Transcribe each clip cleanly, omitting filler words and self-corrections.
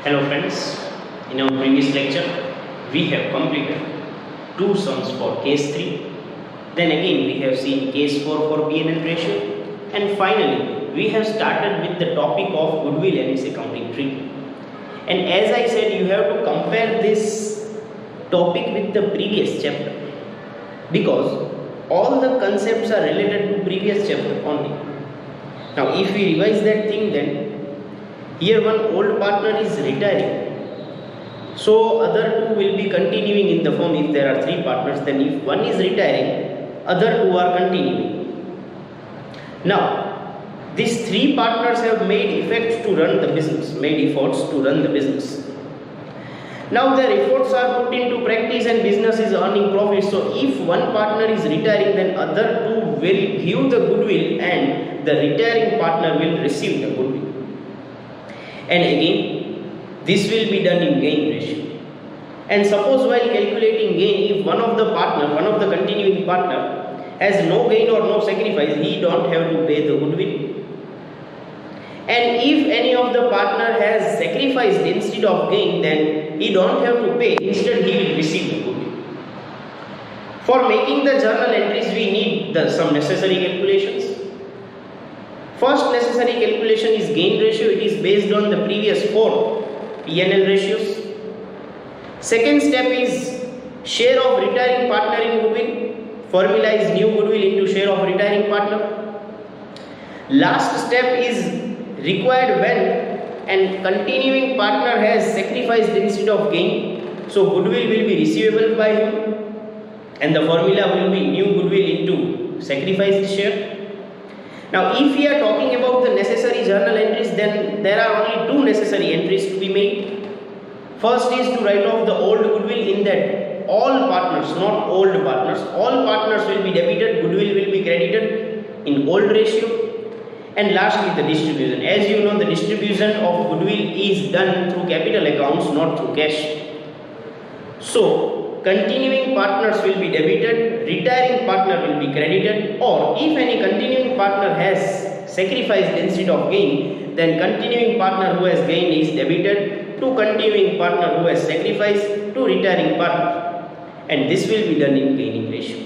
Hello friends, in our previous lecture we have completed two sums for case 3, then again we have seen case 4 for P&L ratio, and finally we have started with the topic of goodwill and its accounting treatment. And as I said, you have to compare this topic with the previous chapter because all the concepts are related to previous chapter only. Now if we revise that thing, then here one old partner is retiring, so other two will be continuing in the firm. If there are three partners, then if one is retiring, other two are continuing. Now these three partners have made efforts to run the business. Now their efforts are put into practice and business is earning profit. So if one partner is retiring, then other two will give the goodwill and the retiring partner will receive the goodwill. And again, this will be done in gain ratio. And suppose while calculating gain, if one of the continuing partner has no gain or no sacrifice, he don't have to pay the goodwill. And if any of the partner has sacrificed instead of gain, then he don't have to pay. Instead, he will receive the goodwill. For making the journal entries, we need some necessary calculations. First necessary calculation is gain ratio. It is based on the previous 4 P&L ratios. Second step is share of retiring partner in goodwill. Formula is new goodwill into share of retiring partner. Last step is required when and continuing partner has sacrificed instead of gain. So goodwill will be receivable by him and the formula will be new goodwill into sacrificed share. Now if we are talking about the necessary journal entries, then there are only two necessary entries to be made. First is to write off the old goodwill, in that all partners, not old partners, all partners will be debited, goodwill will be credited in old ratio. And lastly, the distribution. As you know, the distribution of goodwill is done through capital accounts, not through cash. So continuing partners will be debited, retiring partner will be credited, or if any continuing partner has sacrificed instead of gain, then continuing partner who has gained is debited to continuing partner who has sacrificed to retiring partner, and this will be done in gaining ratio.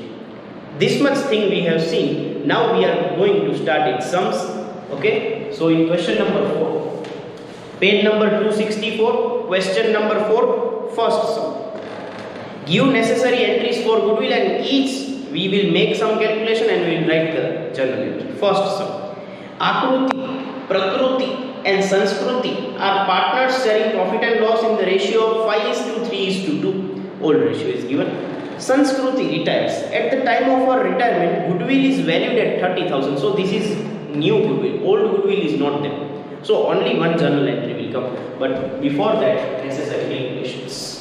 This much thing we have seen. Now we are going to start its sums. Okay, so in question number 4, page number 264, question number 4, first sum. Give necessary entries for goodwill, and each we will make some calculation and we will write the journal entry. First sum. Akruti, Prakruti and Sanskruti are partners sharing profit and loss in the ratio of 5:3:2. Old ratio is given. Sanskruti retires. At the time of her retirement, goodwill is valued at 30,000. So this is new goodwill. Old goodwill is not there. So only one journal entry will come. But before that, necessary calculations.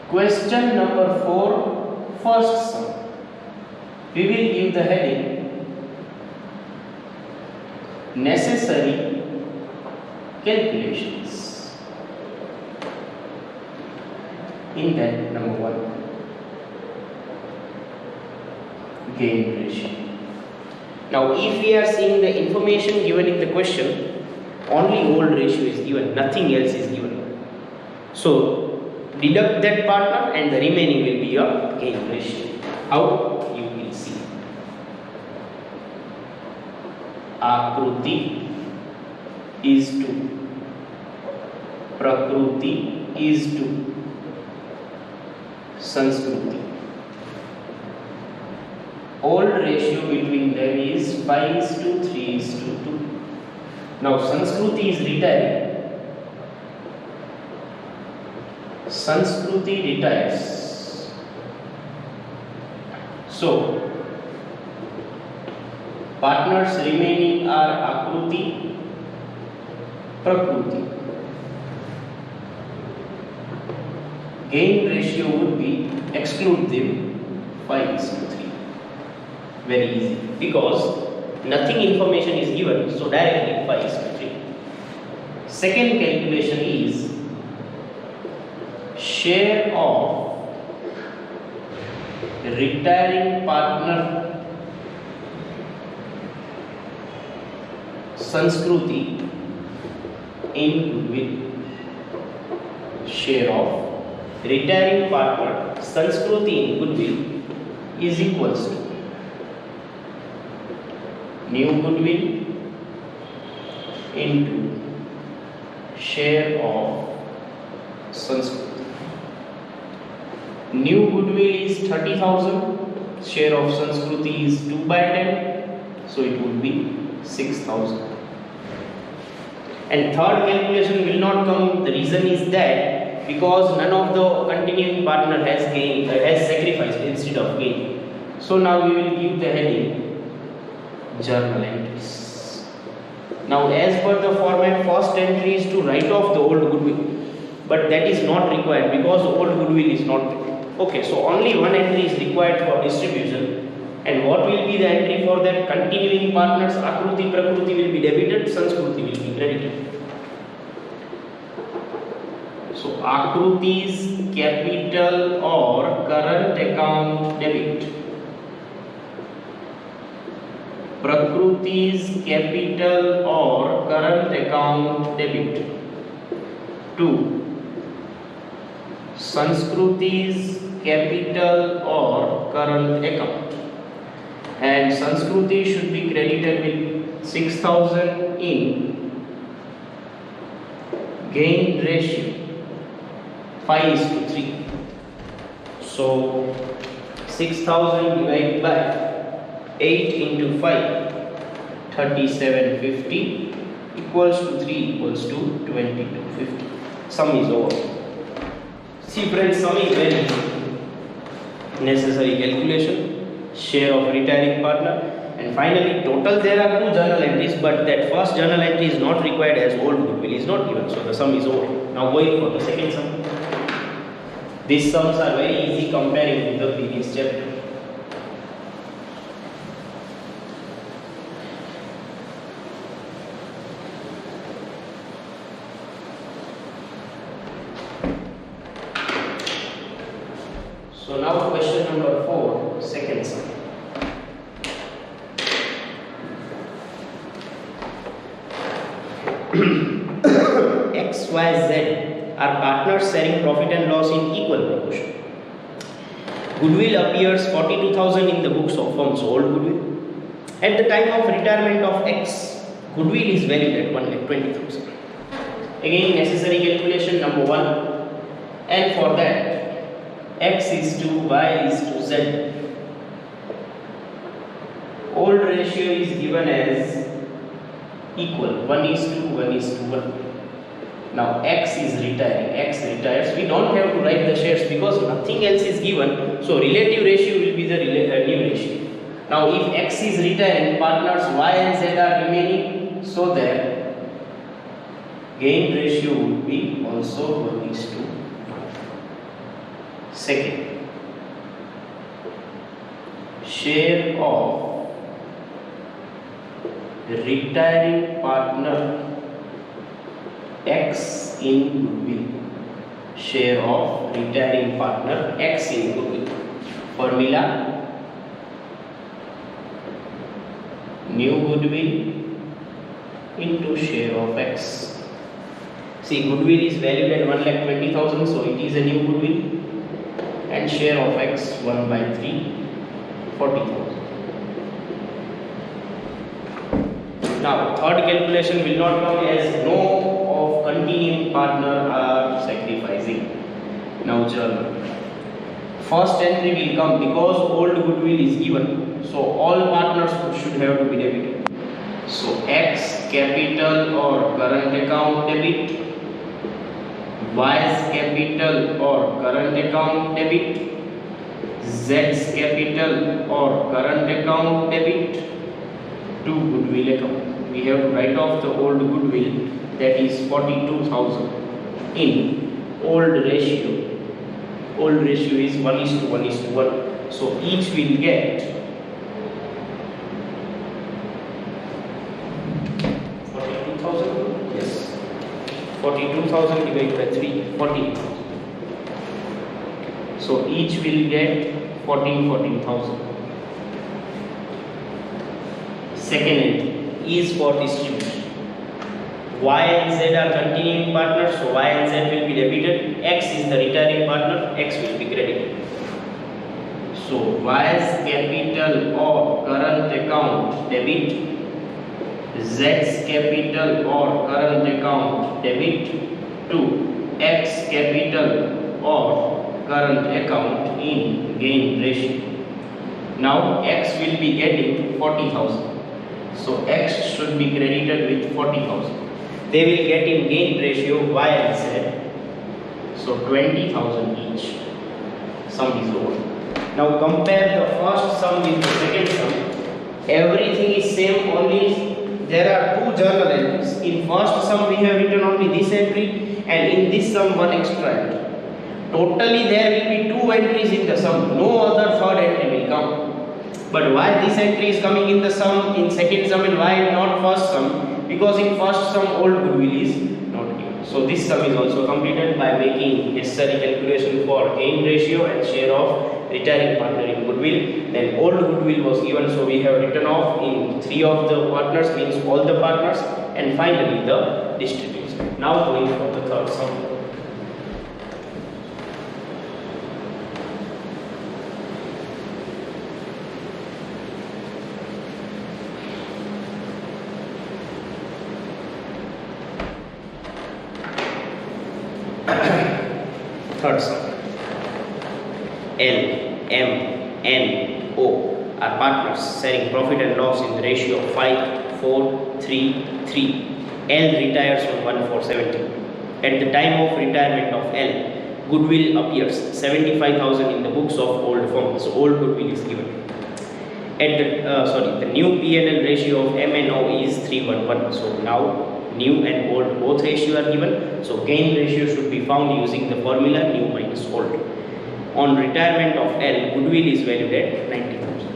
Question number 4, first sum. We will give the heading necessary calculations. In that, number 1, gain ratio. Now if we are seeing the information given in the question, only old ratio is given, nothing else is given. So deduct that partner and the remaining will be your gain ratio. How? You will see. Akruti is to Prakruti is to Sanskruti. Old ratio between them is 5:3:2. Now Sanskruti is retiring. Sanskruti retires. So partners remaining are Akruti, Prakruti. Gain ratio would be, exclude them, 5:3. Very easy, because nothing information is given, so directly 5:3. Second calculation is share of retiring partner Sanskruti in goodwill. Share of retiring partner Sanskruti in goodwill is equals to new goodwill into share of Sanskruti. New goodwill is 30,000, share of Sanskruti is 2/10, so it would be 6,000. And third calculation will not come. The reason is that because none of the continuing partner has sacrificed instead of gain. So now we will give the heading journal entries. Now as per the format, first entry is to write off the old goodwill, but that is not required because old goodwill is not there. Okay, so only one entry is required for distribution. And what will be the entry for that? Continuing partners Akruti Prakruti will be debited, Sanskruti will be credited. So Akruti's capital or current account debit, Prakruti's capital or current account debit to Sanskruti's capital or current account. And Sanskruti should be credited with 6,000 in gain ratio 5:3. So 6,000 divided by 8 into 5, 3750 equals to 3 equals to 2250. Sum is over. See friends, sum is very necessary calculation. Share of retiring partner, and finally total there are 2 journal entries, but that first journal entry is not required as old goodwill is not given, so the sum is over. Now going for the second sum. These sums are very easy comparing with the previous chapter. So now question number 4, second sum. X, Y, Z are partners sharing profit and loss in equal proportion. Goodwill appears 42,000 in the books of firm, so old goodwill. At the time of retirement of X, goodwill is valued at 1,20,000. Again, necessary calculation number 1, and for that X is to Y is to Z. Old ratio is given as equal 1:1:1. Now X is retiring, X retires. We don't have to write the shares because nothing else is given, so relative ratio will be the new ratio. Now if X is retiring, partners Y and Z are remaining, so their gain ratio would be also 1:1. Second, share of retiring partner X in goodwill. Share of retiring partner X in goodwill. Formula: new goodwill into share of X. See, goodwill is valued at 1,20,000, so it is a new goodwill, and share of X 1/3, 40,000. Now third calculation will not come as no of continuing partner are sacrificing. Now journal. First entry will come because old goodwill is given, so all partners should have to be debited. So X capital or current account debit, Y's capital or current account debit, Z's capital or current account debit to goodwill account. We have to write off the old goodwill, that is 42,000 in old ratio. Old ratio is 1:1:1. So each will get 42,000. Yes, 42,000 divided by 3, 14,000. So each will get 14,000. Second entry is for distribution. Y and Z are continuing partners, so Y and Z will be debited. X is the retiring partner, X will be credited. So Y's capital or current account debit, Z's capital or current account debit to X capital or current account in gain ratio. Now X will be getting 40,000. So X should be credited with 40,000. They will get in gain ratio Y and Z. So 20,000 each. Sum is over. Now compare the first sum with the second sum. Everything is same, only there are two journal entries. In first sum we have written only this entry, and in this sum one extra entry. Totally there will be two entries in the sum. No other third entry will come. But why this entry is coming in the sum, in second sum, and why not first sum? Because in first sum old goodwill is not given. So this sum is also completed by making necessary calculation for gain ratio and share of retiring partner in goodwill. Then old goodwill was given, so we have written off in three of the partners, means all the partners, and finally the distribution. Now going for the third sum. Third sum. L, M, N, O are partners sharing profit and loss in the ratio of 5, 4, 3, 3. L retires on 1/4/70. At the time of retirement of L, goodwill appears 75,000 in the books of old firm. So old goodwill is given. At the new P&L ratio of M and O is 3:1:1. So now new and old both ratio are given. So gain ratio should be found using the formula new minus old. On retirement of L, goodwill is valued at 90,000.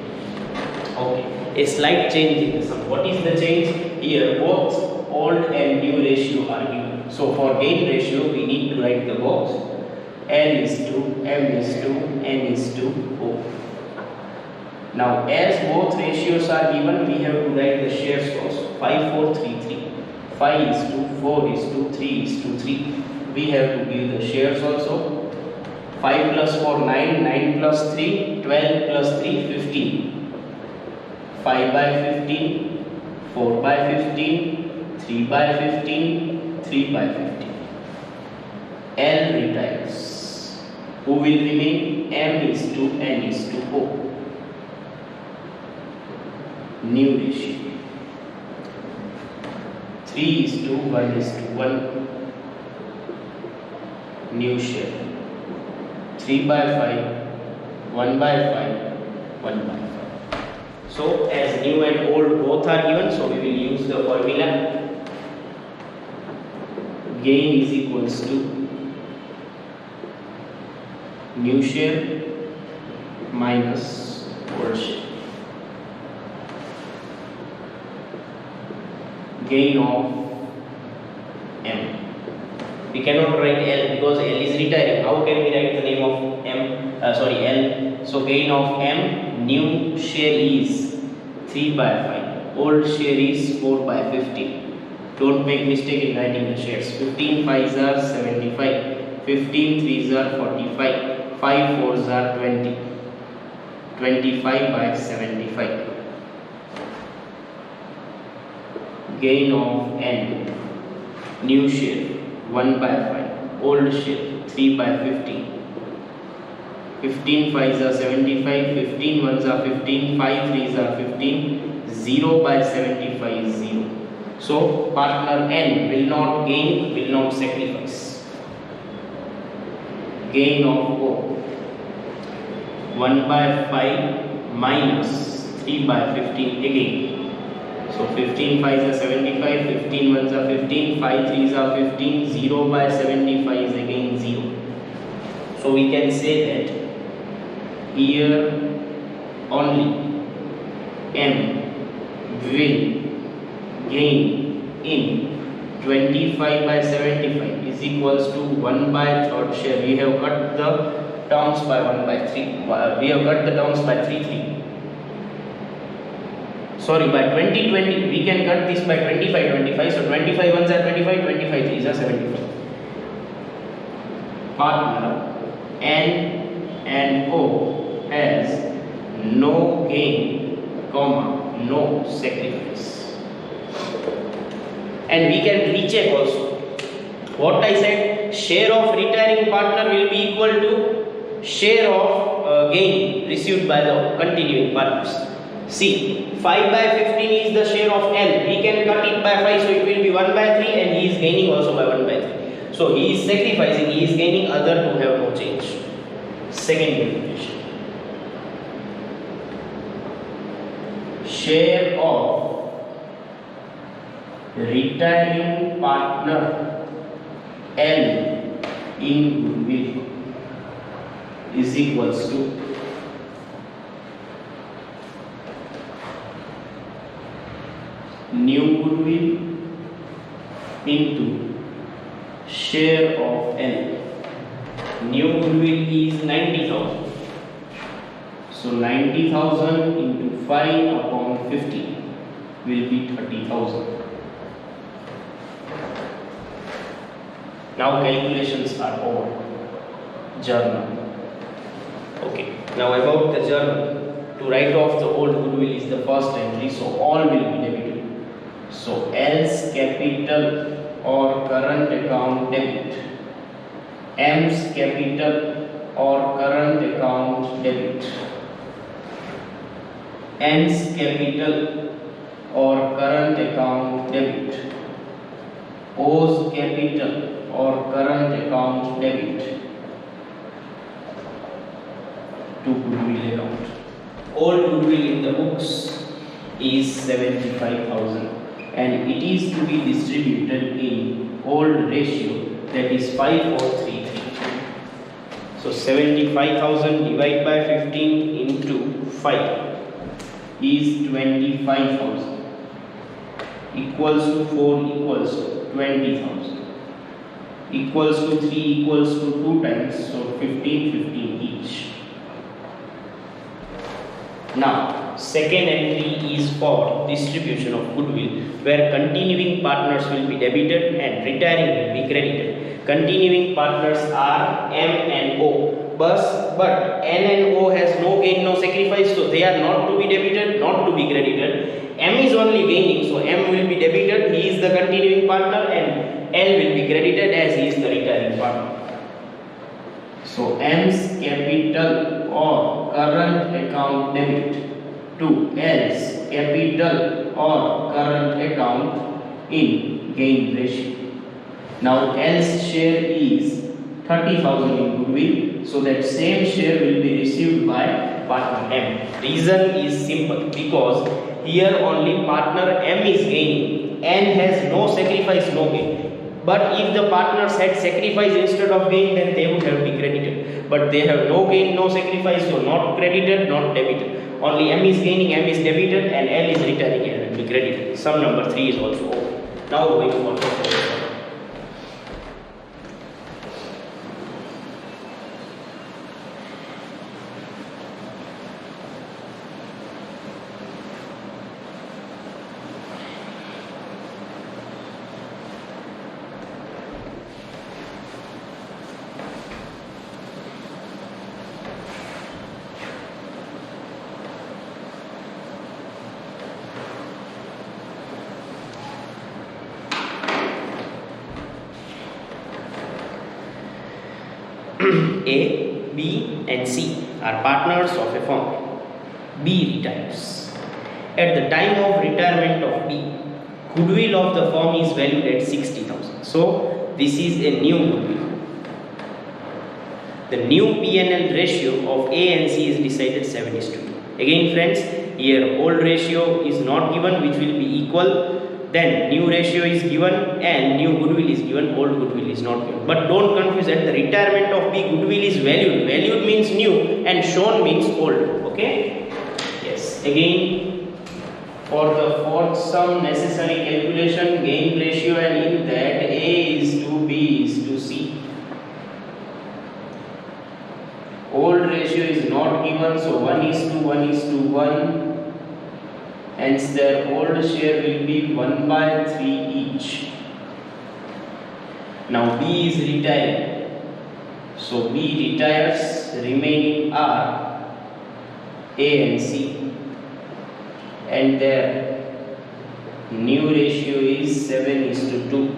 Okay, a slight change in the sum. What is the change? Here both old and new ratio are given. So for gain ratio, we need to write the box L is to M is to N is to O. Now as both ratios are given, we have to write the shares also. 5, 4, 3, 3. 5 is to 4 is to 3 is to 3. We have to give the shares also. 5 plus 4, 9, 9 plus 3, 12 plus 3, 15. 5 by 15, 4 by 15, 3 by 15, 3 by 15. L retires. Who will remain? M is to N is to O. New ratio. 3 is to 1 is to 1. New share. 3 by 5, 1 by 5, 1 by 5. So as new and old both are given, so we will use the formula. Gain is equals to new share minus old share. Gain of M. We cannot write L because L is retiring. How can we write the name of L? So gain of M, new share is 3 by 5. Old share is 4 by 15. Don't make mistake in writing the shares. 15 5s are 75. 15 3s are 45. 5 4s are 20. 25 by 75. Gain of N, new share 1 by 5, old share 3 by 15. 15 5s are 75, 15 1s are 15, 5 3s are 15, 0 by 75 is 0. So partner N will not gain, will not sacrifice. Gain of O, 1 by 5 minus 3 by 15 again. So 15 5s are 75, 15 1s are 15, 5 3s are 15, 0 by 75 is again 0. So we can say that here only M will gain in 25 by 75 is equals to 1 by third share. We have cut the terms by 1 by 3. We have cut the terms by 3 3. sorry, by 2020, we can cut this by 25. So 25 ones are 25, 25 threes are 75. Partner N and O has no gain, comma, no sacrifice. And we can recheck also. What I said, share of retiring partner will be equal to share of gain received by the continuing partners. See, 5 by 15 is the share of L. We can cut it by 5, so it will be 1 by 3, and he is gaining also by 1 by 3. So he is sacrificing, he is gaining, other to have no change. Second calculation. Share of retiring partner L in goodwill is equals to new goodwill into share of L. New goodwill is 90,000. So 90,000 into 5 upon 50 will be 30,000. Now calculations are over. Journal. Okay. Now about the journal, to write off the old goodwill is the first entry, so all will be debited. So L's capital or current account debit, M's capital or current account debit, N's capital or current account debit, O's capital or current account debit to goodwill account. All goodwill in the books is 75,000 and it is to be distributed in old ratio, that is 5,433. So 75,000 divided by 15 into 5 is 25,000 equals to 4 equals to 20,000 equals to 3 equals to 2 times, so 15 each. Now second entry is for distribution of goodwill, where continuing partners will be debited and retiring will be credited. Continuing partners are M and O, but N and O has no gain, no sacrifice, so they are not to be debited, not to be credited. M is only gaining, so M will be debited, he is the continuing partner, and L will be credited as he is the retiring partner. So M's capital or current account debit to L's capital or current account in gain ratio. Now L's share is 30,000 in goodwill, so that same share will be received by partner M. Reason is simple, because here only partner M is gaining, N has no sacrifice, no gain. But if the partners had sacrifice instead of gain, then they would have been credited. But they have no gain, no sacrifice, so not credited, not debited. Only M is gaining, M is debited, and L is retiring and will be credited. Sum number 3 is also over. Now going forward. A, B and C are partners of a firm. B retires. At the time of retirement of B, goodwill of the firm is valued at 60,000. So this is a new goodwill. The new P&L ratio of A and C is decided 7:2. Again friends, here old ratio is not given, which will be equal. Then new ratio is given and new goodwill is given, old goodwill is not given. But don't confuse, at the retirement of B, goodwill is valued. Valued means new and shown means old. Okay? Yes. Again, for the fourth sum, necessary calculation, gain ratio, and in that A is to B is to C. Old ratio is not given, so 1:1:1. Hence their old share will be 1 by 3 each. Now B is retiring. So B retires, remaining are A and C. And their new ratio is 7:2.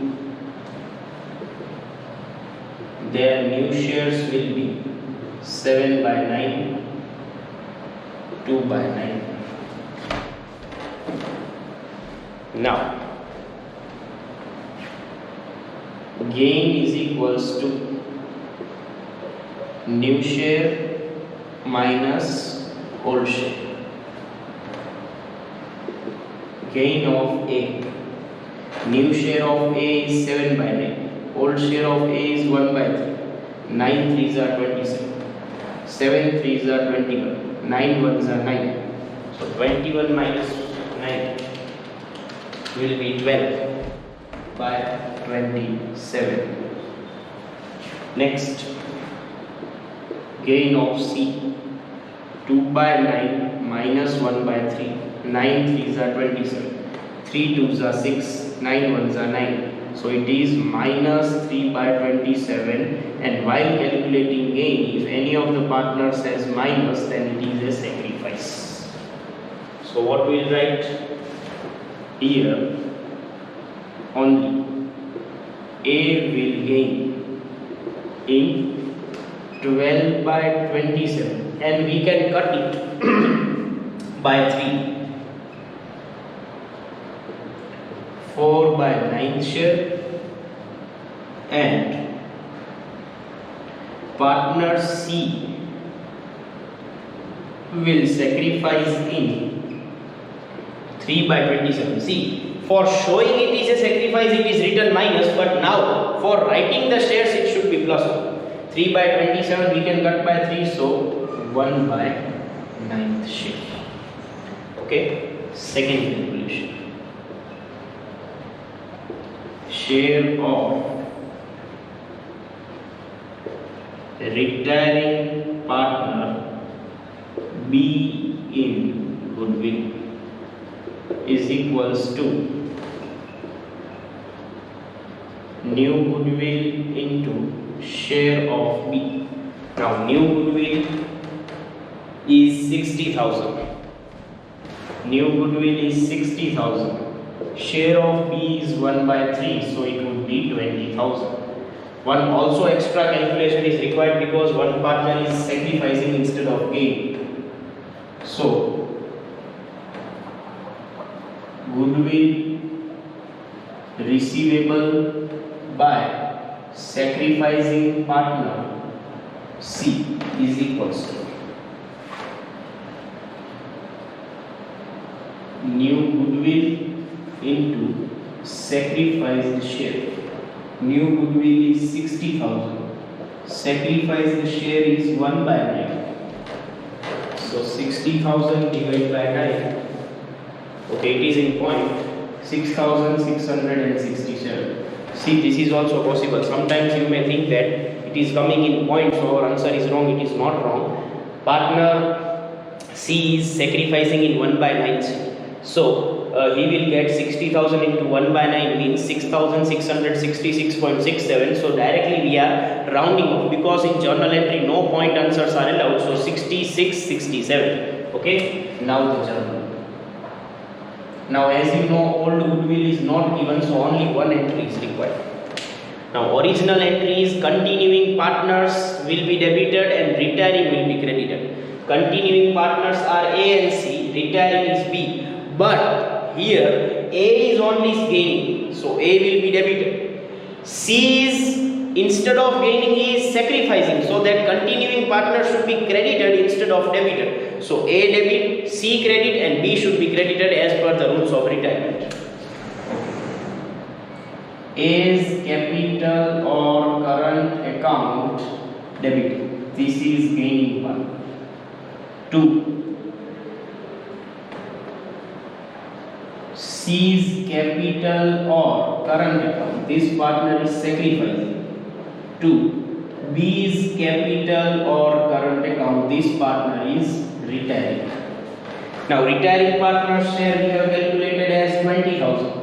Their new shares will be 7 by 9, 2 by 9. Now, gain is equals to new share minus old share. Gain of A. New share of A is 7 by 9. Old share of A is 1 by 3. 9 3s are 27. 7 3s are 21. 9 1s are 9. So 21 minus 9 will be 12 by 27. Next, gain of C. 2 by 9 minus 1 by 3. 9 3s are 27. 3 2s are 6. 9 1s are 9. So it is minus 3 by 27, and while calculating gain, if any of the partners has minus, then it is a sacrifice. So what we will write here, only A will gain in 12 by 27, and we can cut it by 3. 4 by 9 share, and partner C will sacrifice in 3 by 27. See, for showing it is a sacrifice, it is written minus, but now for writing the shares it should be plus 1. 3 by 27 we can cut by 3, so 1 by 9th share. Okay, second calculation. Share of retiring partner B in goodwill is equals to new goodwill into share of B. Now new goodwill is 60,000. New goodwill is 60,000. Share of B is 1 by 3, so it would be 20,000. One also extra calculation is required because one partner is sacrificing instead of gain. So goodwill receivable by sacrificing partner C is equals to new goodwill into sacrificed share. New goodwill is 60,000. Sacrificed share is 1 by 9. So 60,000 divided by 9. Okay, it is in point 6,667. See, this is also possible. Sometimes you may think that it is coming in points, so our answer is wrong. It is not wrong. Partner C is sacrificing in 1 by 9. So he will get 60,000 into 1 by 9 means 6,666.67. So directly we are rounding off because in journal entry no point answers are allowed. So 6667. Okay. Now the journal. Now as you know, old goodwill is not given, so only one entry is required. Now original entry is continuing partners will be debited and retiring will be credited. Continuing partners are A and C, retiring is B. But here A is only gaining, so A will be debited. C is instead of gaining he is sacrificing, so that continuing partner should be credited instead of debited. So A debit, C credit, and B should be credited as per the rules of retirement. A's capital or current account debited. This is gaining part. 2. C's capital or current account. This partner is sacrificing. 2. B's capital or current account. This partner is retiring. Now retiring partner's share we have calculated as 20,000.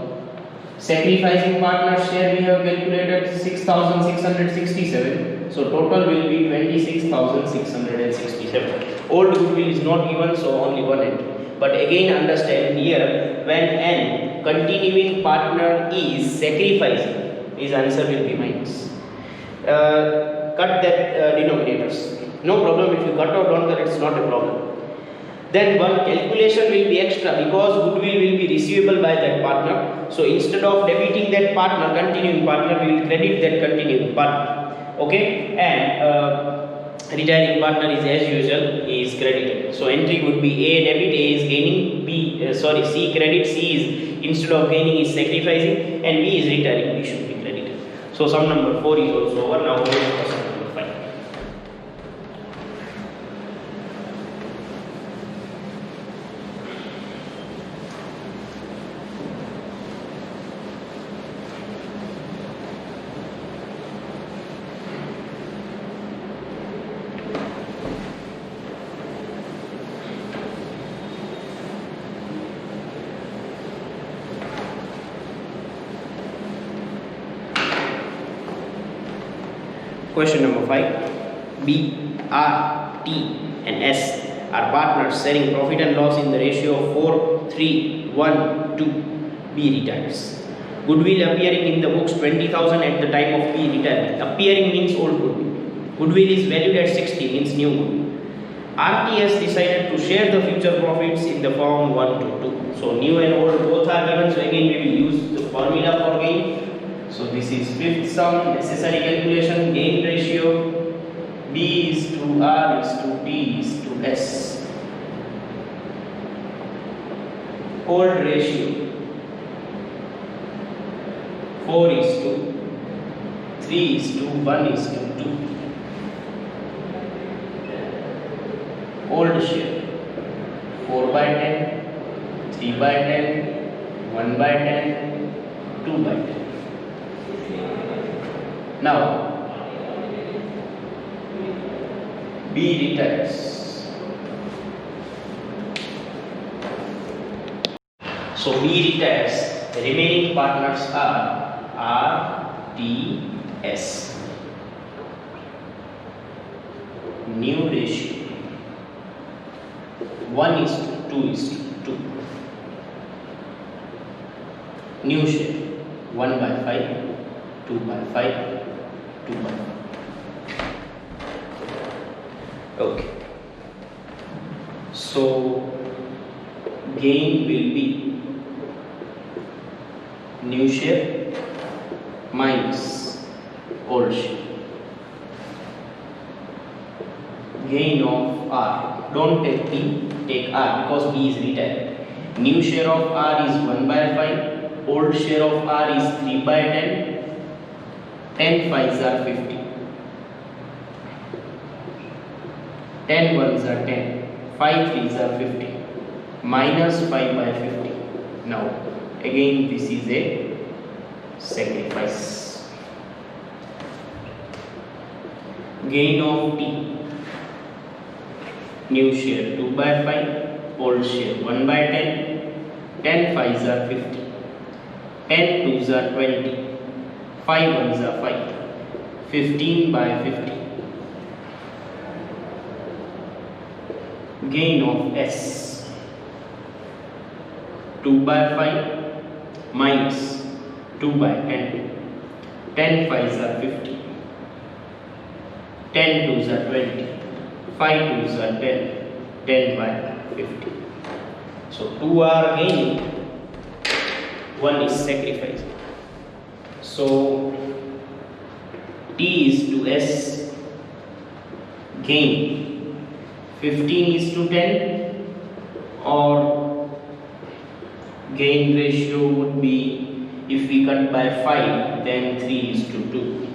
Sacrificing partner's share we have calculated 6,667. So total will be 26,667. Old goodwill is not given, so only one entry. But again understand here, when an continuing partner is sacrificing, his answer will be minus. Cut that denominators. No problem if you cut or don't cut, it's not a problem. Then one calculation will be extra because goodwill will be receivable by that partner. So instead of debiting that partner, continuing partner, we will credit that continuing partner. Okay, and retiring partner is as usual is credited. So entry would be A debit, A is gaining, C credit, C is instead of gaining is sacrificing, and B is retiring, B should be credited. So sum number 4 is also over. Now we will sum number 5. Question number 5. B, R, T and S are partners sharing profit and loss in the ratio of 4, 3, 1, 2. B retires. Goodwill appearing in the books 20,000 at the time of B retirement. Appearing means old goodwill. Goodwill is valued at 60 means new goodwill. RTS decided to share the future profits in the form 1 to 2. So new and old both are given. So again we will use the formula for gain. So this is fifth sum, necessary calculation, gain ratio. B is to R is to T is to S. Old ratio 4 is to 3 is to 1 is to 2. Old share 4 by 10, 3 by 10, 1 by 10, 2 by 10. Now B retires. So B retires. The remaining partners are R, T, S. New ratio 1 is to 2 is to 2. New share 1 by 5, 2 by 5, 2 by 5. Okay. So gain will be new share minus old share. Gain of R. Don't take T, take R because B is retired. New share of R is 1 by 5. Old share of R is 3 by 10. 10 5s are 50. 10 1s are 10. 5 3s are 50. Minus 5 by 50. Now again this is a sacrifice. Gain of T. New share 2 by 5. Old share 1 by 10. 10 5s are 50. 10 2s are 20. 5 1s are 5. 15 by 50. Gain of S. 2 by 5 minus 2 by 10. 10 5s are 50. 10 2s are 20. 5 2s are 10. 10 by 50. So 2 are gaining. 1 is sacrificing. So T is to S. Gain 15 is to 10, or gain ratio would be, if we cut by 5 then 3 is to 2,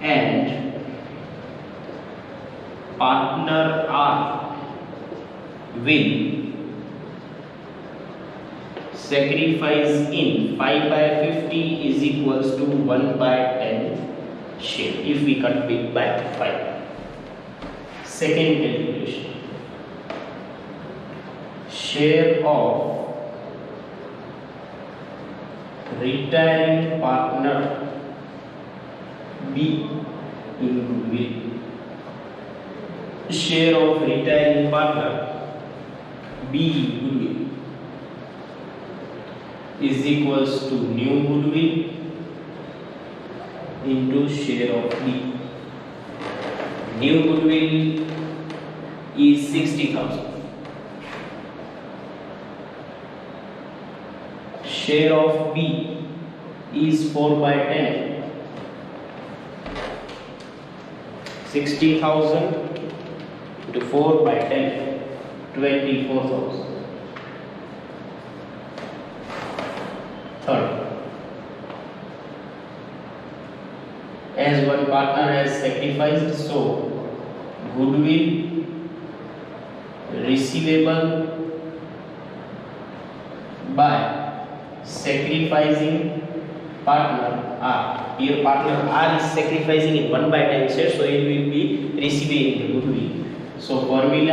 and partner R will sacrifice in 5 by 50 is equals to 1 by 10 share if we cut big by 5. Second calculation, share of retiring partner B in goodwill. Share of retiring partner B in goodwill is equals to new goodwill into share of B. New goodwill is 60,000. Share of B is 4 by 10. 60,000 to 4 by 10, 24,000. Third, as one partner has sacrificed, so goodwill receivable by sacrificing partner R. Here partner R is sacrificing in 1 by 10 shares, so it will be receiving the goodwill. So formula,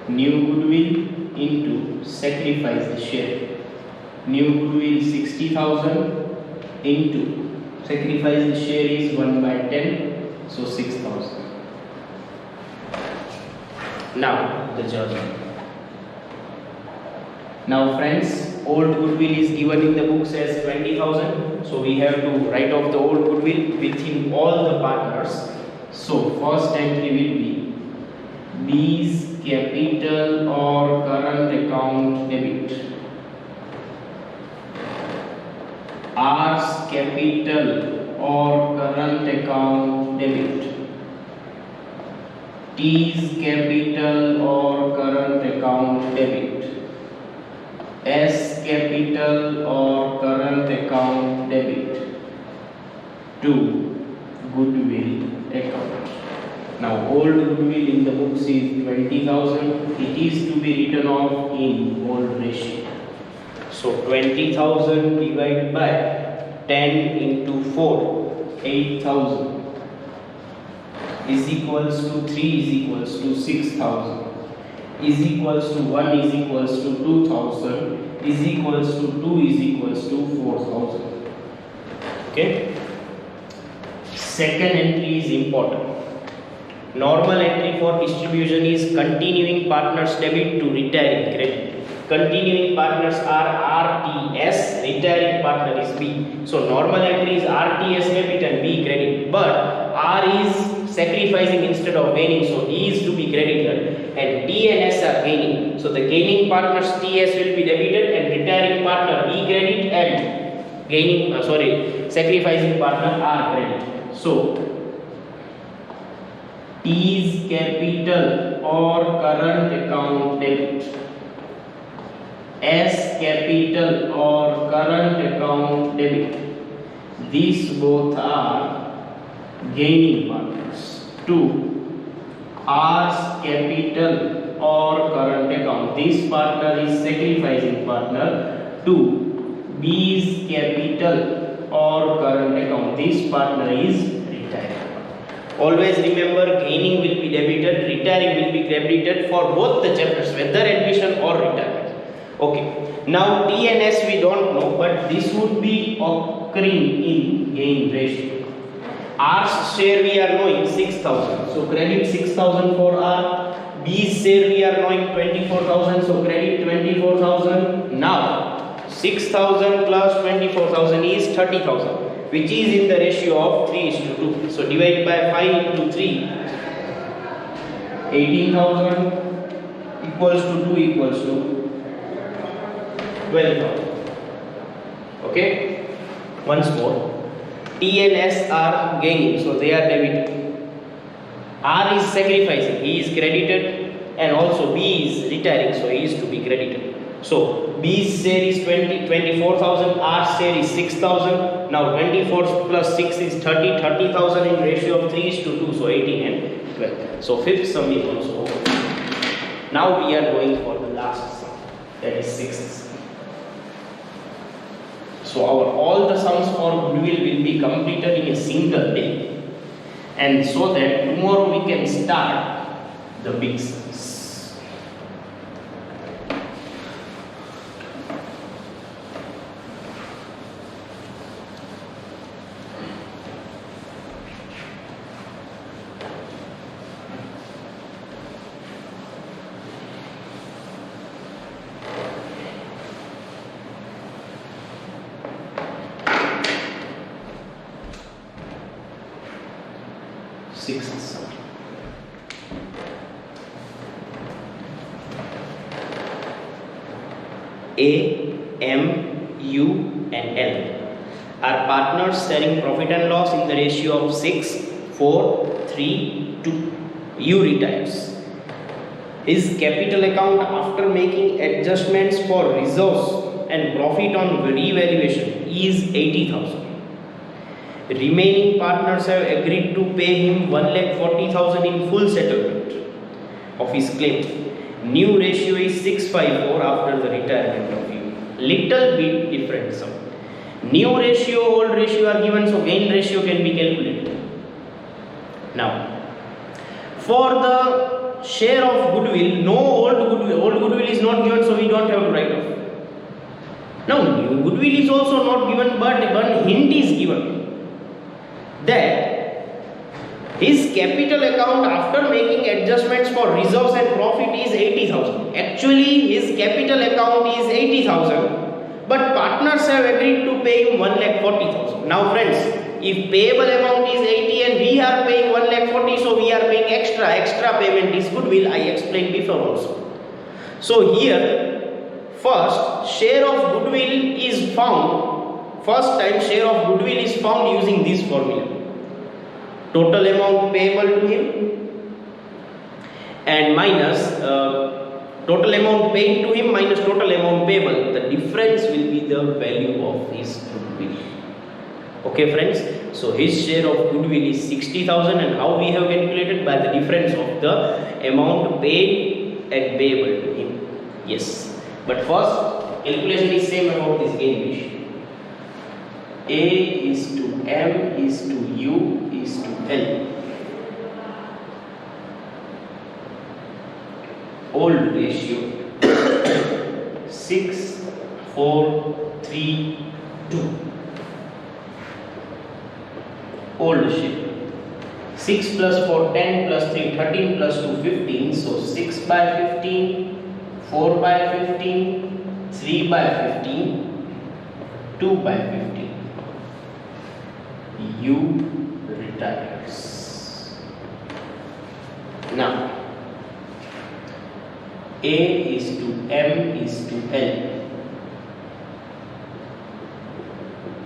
new goodwill into sacrifice the share. New goodwill 60,000 into sacrifice the share is 1 by 10, so 6,000. Now the judgment. Now friends, old goodwill is given in the books as 20,000, so we have to write off the old goodwill within all the partners. So first entry will be B's capital or current account debit, R's capital or current account debit, T's capital or current account debit, S capital or current account debit to goodwill account. Now old goodwill in the books is 20,000. It is to be written off in old ratio. So 20,000 divided by 10 into 4, 8,000 is equals to 3 is equals to 6,000. Is equals to 1 is equals to 2,000 is equals to 2 is equals to 4,000. Okay. Second entry is important. Normal entry for distribution is continuing partners debit to retiring credit. Continuing partners are RTS, retiring partner is B. So normal entry is RTS debit and B credit, but R is sacrificing instead of gaining, so E is to be credited and T and S are gaining. So the gaining partners TS will be debited and retiring partner E credit and gaining sacrificing partner R credit. So T's capital or current account debit, S capital or current account debit, these both are gaining partners. 2. R's capital or current account, this partner is sacrificing partner. 2. B's capital or current account, this partner is retiring. Always remember, gaining will be debited, retiring will be credited for both the chapters, whether admission or retirement. Okay. Now T and S we don't know, but this would be occurring in gain ratio. R's share we are knowing 6,000, so credit 6,000 for R. B's share we are knowing 24,000, so credit 24,000. Now 6,000 plus 24,000 is 30,000, which is in the ratio of 3:2. So divide by 5 into 3, 18,000 equals to 2 equals to 12,000. Okay. Once more, T and S are gaining, so they are debited. R is sacrificing, he is credited, and also B is retiring, so he is to be credited. So B's share is 24,000, R's share is 6,000. Now 24 plus 6 is 30,000 in ratio of 3:2, so 18 and 12. So fifth sum is also over. Now we are going for the last sum, that is sixth sum. So all the sums for goodwill will be completed in a single day, and so that tomorrow we can start the big sums. 6's. A, M, U and L are partners sharing profit and loss in the ratio of 6, 4, 3, 2. U retires. His capital account after making adjustments for reserves and profit on revaluation is 80,000. Remaining partners have agreed to pay him 1,40,000 in full settlement of his claim. New ratio is 654 after the retirement of you. Little bit different. So, new ratio, old ratio are given, so gain ratio can be calculated. Now, for the share of goodwill, no old goodwill is not given, so we don't have to write off. Now, new goodwill is also not given, but one hint is given that his capital account after making adjustments for reserves and profit is 80,000. Actually, his capital account is 80,000, but partners have agreed to pay him 1,40,000. Now, friends, if payable amount is 80 and we are paying 1,40,000, so we are paying extra payment is goodwill. I explained before also. So here, first share of goodwill is found. First time share of goodwill is found using this formula. Total amount payable to him and minus total amount paid to him minus total amount payable. The difference will be the value of his goodwill. Okay, friends. So his share of goodwill is 60,000, and how we have calculated? By the difference of the amount paid and payable to him. Yes. But first calculation is same about this gain ratio. A is to M is to U is to L. Old ratio 6, 4, 3, 2. Old share 6 plus 4 10 plus 3 13 plus 2 15. So 6 by 15, 4 by 15, 3 by 15, 2 by 15. U retires. Now A is to M is to L.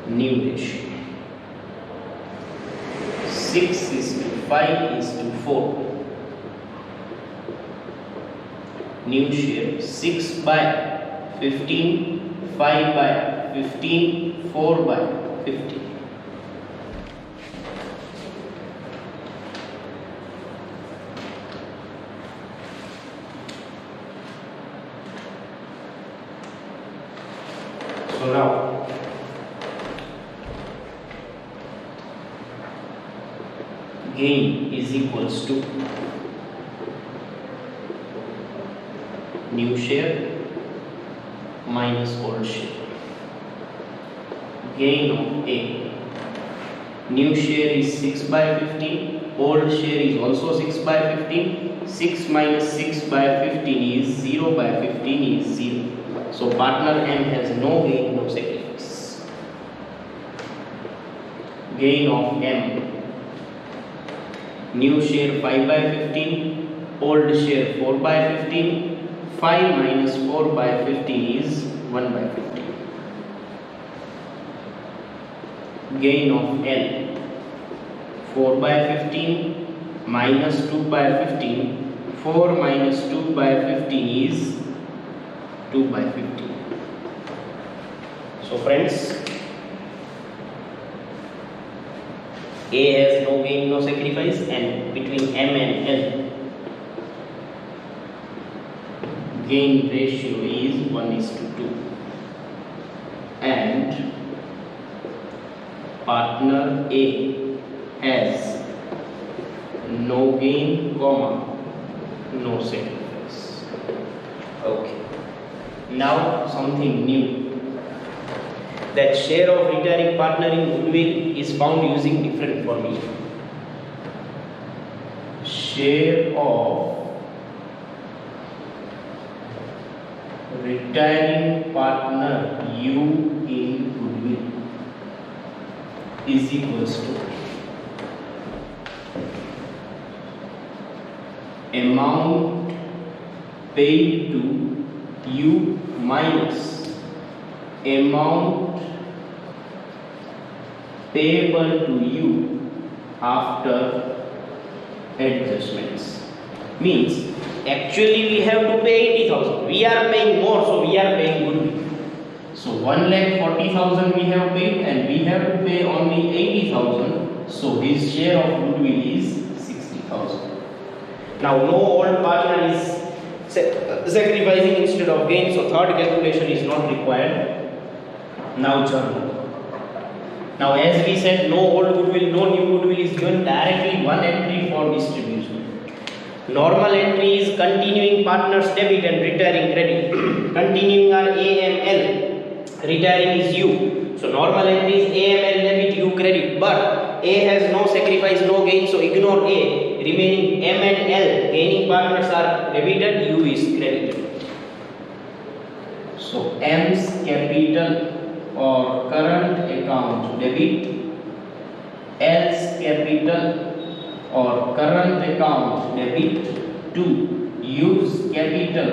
New ratio 6 is to 5 is to 4. New share 6 by 15, 5 by 15, 4 by 15. So now gain is equals to new share minus old share. Gain of A. New share is 6 by 15. Old share is also 6 by 15. 6 minus 6 by 15 is 0 by 15 is 0. So partner M has no gain, no sacrifice. Gain of M. New share 5 by 15. Old share 4 by 15. 5 minus 4 by 15 is 1 by 15. Gain of L. 4 by 15 minus 2 by 15. 4 minus 2 by 15 is 2 by 15. So friends, A has no gain, no sacrifice, and between M and L, gain ratio is 1:2. And partner A has no gain, comma, no sacrifice. Okay. Now something new. That share of retiring partner in goodwill is found using different formula. Share of retiring partner U in goodwill is equals to amount paid to you minus amount payable to you after adjustments. Means actually we have to pay 80,000. We are paying more, so we are paying goodwill. So 1,40,000 we have paid and we have to pay only 80,000. So his share of goodwill is 60,000. Now no old partner is sacrificing instead of gain, so third calculation is not required. Now journal. Now as we said, no old goodwill, no new goodwill is given, directly one entry for distribution. Normal entry is continuing partners debit and retiring credit. Continuing are AML, retiring is U. So normal entry is AML debit, U credit, but A has no sacrifice, no gain, so ignore A. Remaining M and L, gaining partners are debited, U is credited. So M's capital or current account debit, L's capital or current account debit to U's capital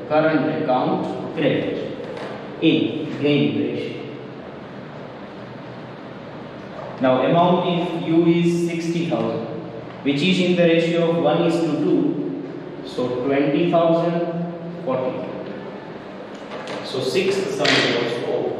current account credit in gain ratio. Now amount in U is 60,000, which is in the ratio of 1:2. So 20,000, 40. So sixth sum was over.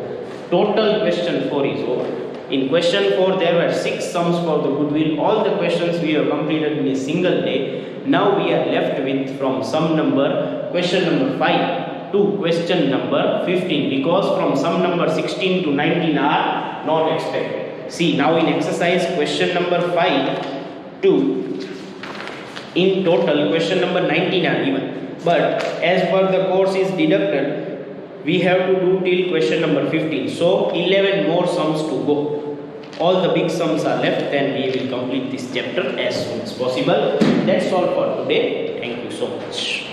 Total question 4 is over. In question 4 there were 6 sums for the goodwill. All the questions we have completed in a single day. Now we are left with from sum number question number 5 to question number 15, because from sum number 16 to 19 are not expected. See, now in exercise question number 5 to in total question number 19 are given, but as per the course is deducted, we have to do till question number 15. So 11 more sums to go. All the big sums are left, then we will complete this chapter as soon as possible. That's all for today. Thank you so much.